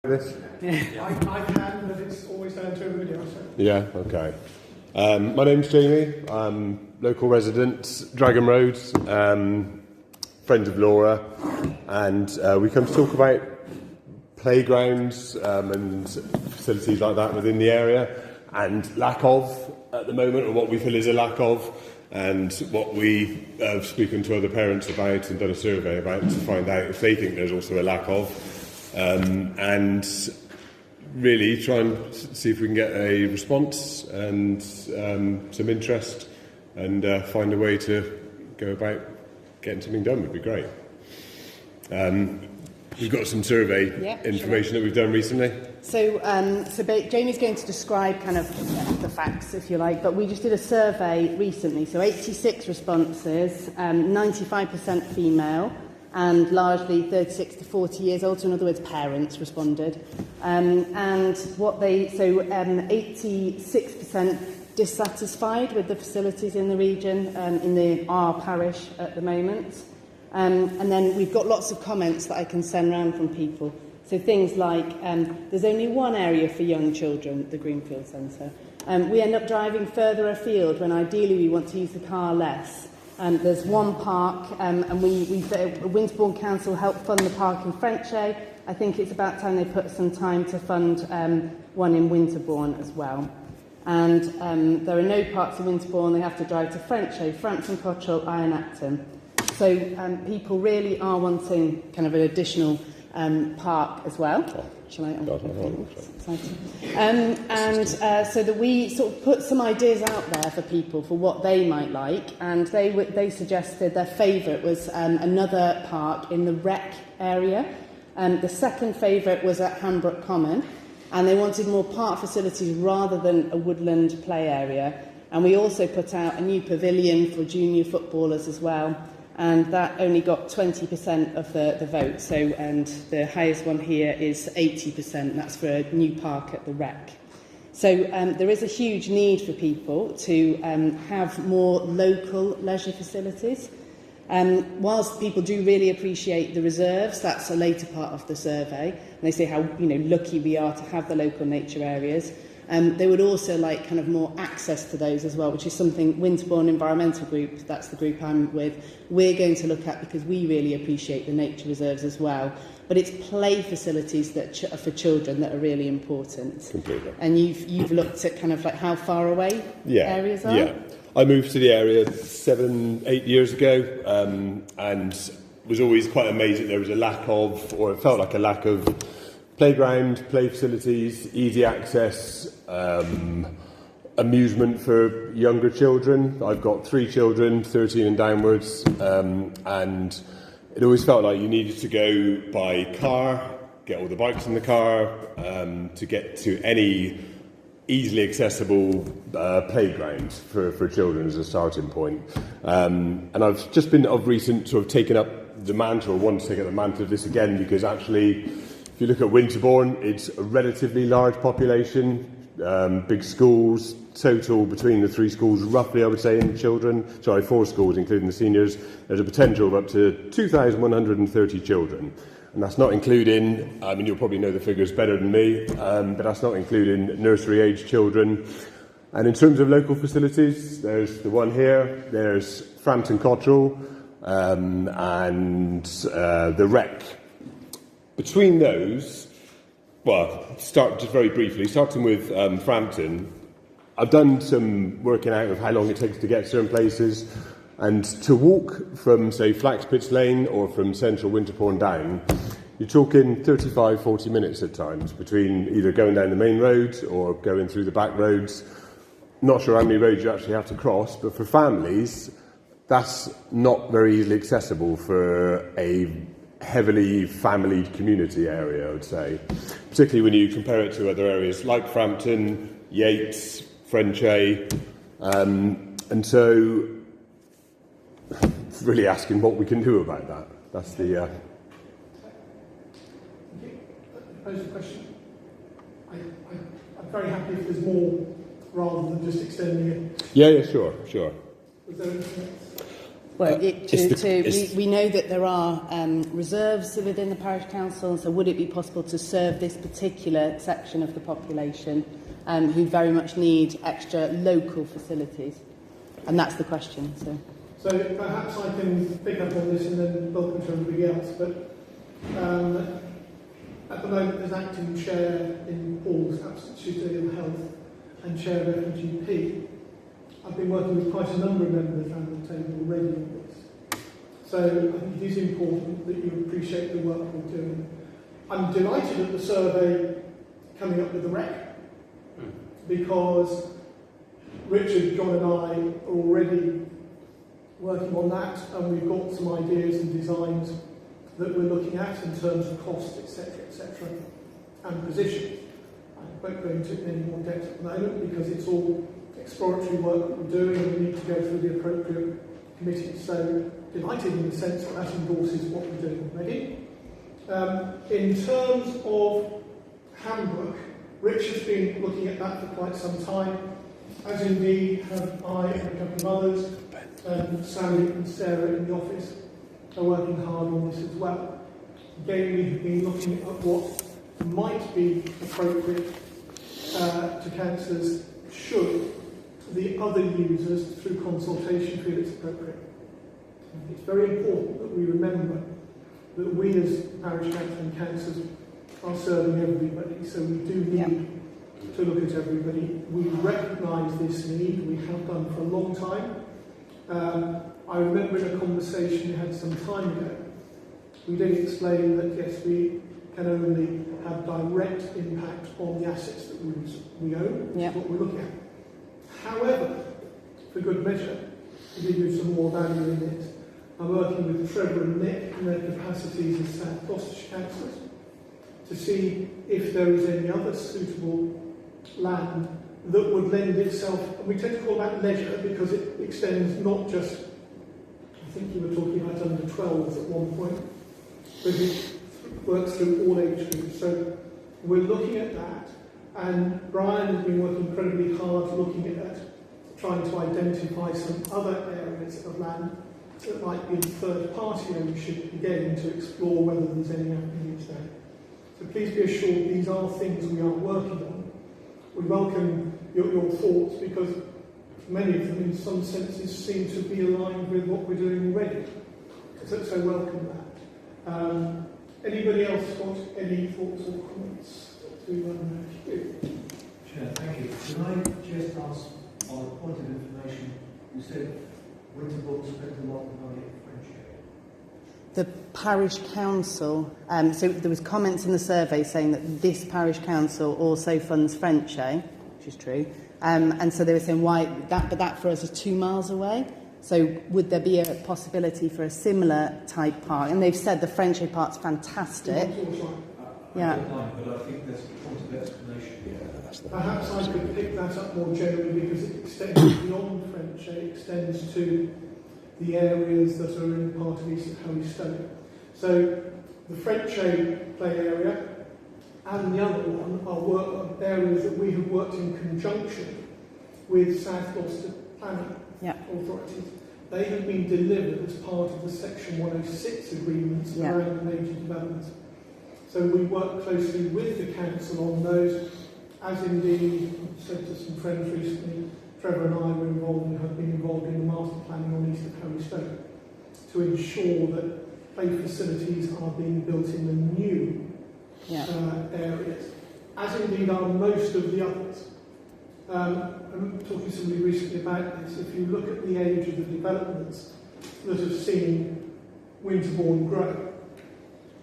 This? I can, but it's always down to everybody else. Yeah, okay. My name's Jamie. I'm local resident, Dragon Road, friend of Laura, and we come to talk about playgrounds and facilities like that within the area, and lack of at the moment, or what we feel is a lack of, and what we have spoken to other parents about and done a survey about to find out if they think there's also a lack of. And really try and see if we can get a response and some interest, and find a way to go about getting something done would be great. We've got some survey information that we've done recently. So Jamie's going to describe kind of the facts, if you like, but we just did a survey recently, so 86 responses, 95% female, and largely 36 to 40 years old, so in other words, parents responded. And what they, 86% dissatisfied with the facilities in the region, in our parish at the moment. And then we've got lots of comments that I can send round from people. So things like, there's only one area for young children at the Greenfield Centre. We end up driving further afield when ideally we want to use the car less. There's one park, and Winterbourne Council helped fund the park in Frenchay. I think it's about time they put some time to fund one in Winterbourne as well. And there are no parts of Winterbourne, they have to drive to Frenchay, Frampton Cotterell, Iron Acton. So people really are wanting kind of an additional park as well. Shall I? So that we sort of put some ideas out there for people for what they might like, and they suggested their favourite was another park in the rec area. The second favourite was at Hambrook Common, and they wanted more park facilities rather than a woodland play area. And we also put out a new pavilion for junior footballers as well. And that only got 20% of the vote. So, and the highest one here is 80%. That's for a new park at the Rec. So there is a huge need for people to have more local leisure facilities. Whilst people do really appreciate the reserves, that's a later part of the survey, and they say how lucky we are to have the local nature areas. They would also like kind of more access to those as well, which is something Winterbourne Environmental Group, that's the group I'm with, we're going to look at because we really appreciate the nature reserves as well. But it's play facilities that are for children that are really important. Completely. And you've looked at kind of like how far away areas are? Yeah. I moved to the area 7-8 years ago, and was always quite amazed that there was a lack of, or it felt like a lack of, playground, play facilities, easy access, amusement for younger children. I've got 3 children, 13 and downwards, and it always felt like you needed to go by car, get all the bikes in the car, to get to any easily accessible playground for children as a starting point. And I've just been of recent sort of taken up the mantle, or want to take up the mantle of this again, because actually, if you look at Winterbourne, it's a relatively large population, big schools, total between the 3 schools, roughly I would say, in children, 4 schools including the seniors, there's a potential of up to 2,130 children. And that's not including, I mean, you'll probably know the figures better than me, but that's not including nursery age children. And in terms of local facilities, there's the one here, there's Frampton Cotterell, and the Rec. Between those, start just very briefly, starting with Frampton, I've done some working out of how long it takes to get certain places, and to walk from, say, Flaxpits Lane or from central Winterbourne down, you're talking 35-40 minutes at times, between either going down the main road or going through the back roads. Not sure how many roads you actually have to cross, but for families, that's not very easily accessible for a heavily family community area, I would say, particularly when you compare it to other areas like Frampton, Yates, Frenchay, and so really asking what we can do about that. That's the Pose a question. I'm very happy if there's more rather than just extending it. Yeah, sure. Was there anything else? Well, it's we know that there are reserves within the parish council, so would it be possible to serve this particular section of the population who very much need extra local facilities? And that's the question. So perhaps I can pick up on this and then welcome to everybody else. But at the moment, there's acting chair in Paul's absence, she's doing health, and chair of FGP. I've been working with quite a number of members around the table already on this. So I think it is important that you appreciate the work we're doing. I'm delighted at the survey coming up with the rec, because Richard, John and I are already working on that, and we've got some ideas and designs that we're looking at in terms of cost, etc., and positions. I won't go into it in any more depth at the moment because it's all exploratory work that we're doing and we need to go through the appropriate committees. So delighted in the sense that that endorses what we're doing already. In terms of handbook, Richard's been looking at that for quite some time, as indeed have I and a couple of others, and Sally and Sarah in the office are working hard on this as well. Again, we have been looking at what might be appropriate to councillors should the other users, through consultation, feel it's appropriate. It's very important that we remember that we as parish council and councillors are serving everybody, so we do need to look at everybody. We recognise this need, we have done for a long time. I remember in a conversation we had some time ago, we did explain that yes, we can only have direct impact on the assets that we own, which is what we're looking at. However, for good measure, to give you some more value in it, I'm working with Trevor and Nick in their capacities as South Gloucestershire councillors to see if there is any other suitable land that would lend itself, and we tend to call that leisure because it extends not just, I think you were talking about under 12s at one point, but it works through all age groups. So we're looking at that, and Brian has been working incredibly hard looking at that, trying to identify some other areas of land that might be in third-party ownership, again, to explore whether there's any avenues there. So please be assured these are things we are working on. We welcome your thoughts because many of them in some senses seem to be aligned with what we're doing already. So welcome that. Anybody else got any thoughts or comments to do? Chair, thank you. Can I just ask, on a point of information, you said Winterbourne spent a lot of money at French aid. The parish council, so there was comments in the survey saying that this parish council also funds French aid, which is true, and so they were saying why that, but that for us is 2 miles away. So would there be a possibility for a similar type park? And they've said the French aid park's fantastic. I don't mind, but I think there's a point of explanation. Perhaps I could pick that up more generally because it extends beyond French aid, extends to the areas that are in part of East Harry Stoke. So the French aid play area and the other one are areas that we have worked in conjunction with South Gloucester planning authorities. They have been delivered as part of the Section 106 agreements around major developments. So we work closely with the council on those, as indeed, I've said to some friends recently, Trevor and I were involved and have been involved in the master planning on East of Harry Stoke to ensure that play facilities are being built in the new areas, as indeed are most of the others. I'm talking to somebody recently about this. If you look at the age of the developments that have seen Winterbourne grow,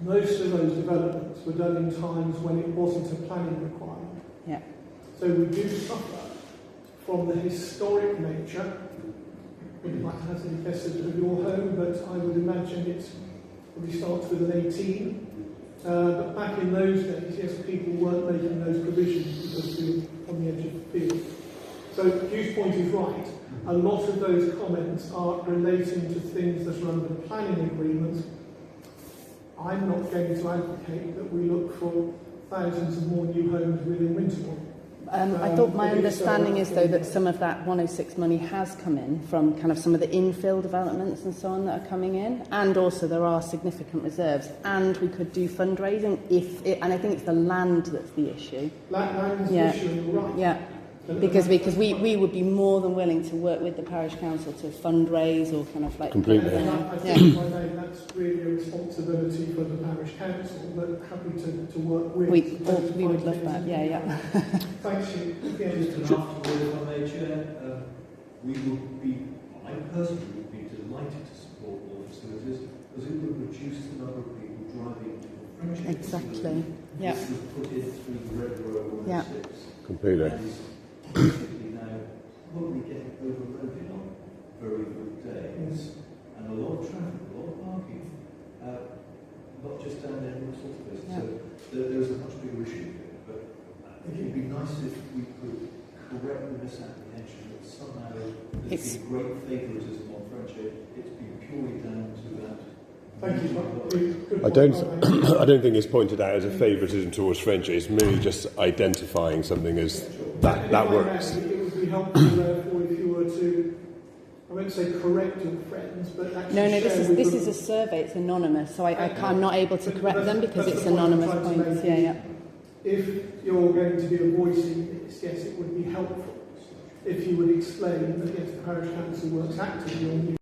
most of those developments were done in times when it wasn't a planning requirement. Yeah. So we do suffer from the historic nature. It might have any guesses of your home, but I would imagine it probably starts with an 18. But back in those days, yes, people weren't making those provisions because we were on the edge of the field. So Hugh's point is right. A lot of those comments are relating to things that are under planning agreements. I'm not going to advocate that we look for thousands of more new homes within Winterbourne. I thought my but if understanding so, is, though, that some of that 106 money has come in from kind of some of the infill developments and so on that are coming in, and also there are significant reserves, and we could do fundraising and I think it's the land that's the issue. Land is the issue, and you're right. Yeah. Because we would be more than willing to work with the parish council to fundraise or kind of like... Completely. And I think that's really a responsibility for the parish council, but happy to work with. We would love that, yeah. Thanks, you. Just an afterword, if I may, Chair. I personally would be delighted to support all facilities, because it would reduce the number of people driving to the French. Exactly, yeah. This was put in through the Red Road 106. Completely. Basically now probably getting overloaded on very good days, and a lot of traffic, a lot of parking, not just down there in all sorts of places. Yeah. So there's a much bigger issue here. But I think it'd be nice if we could correct the misapprehension that somehow there's been great favouritism on French aid. It's been purely down to that. Thank you. I don't think it's pointed out as a favouritism towards French. It's merely just identifying something as that works. It would be helpful, therefore, if you were to, I won't say correct your friends, but actually No, share this with is them. a survey. It's anonymous, so I'm not able to But correct them because that's it's the point I'm anonymous trying to points. make. Yeah. If you're going to be a voice in this, yes, it would be helpful if you would explain that yes, the parish council works actively on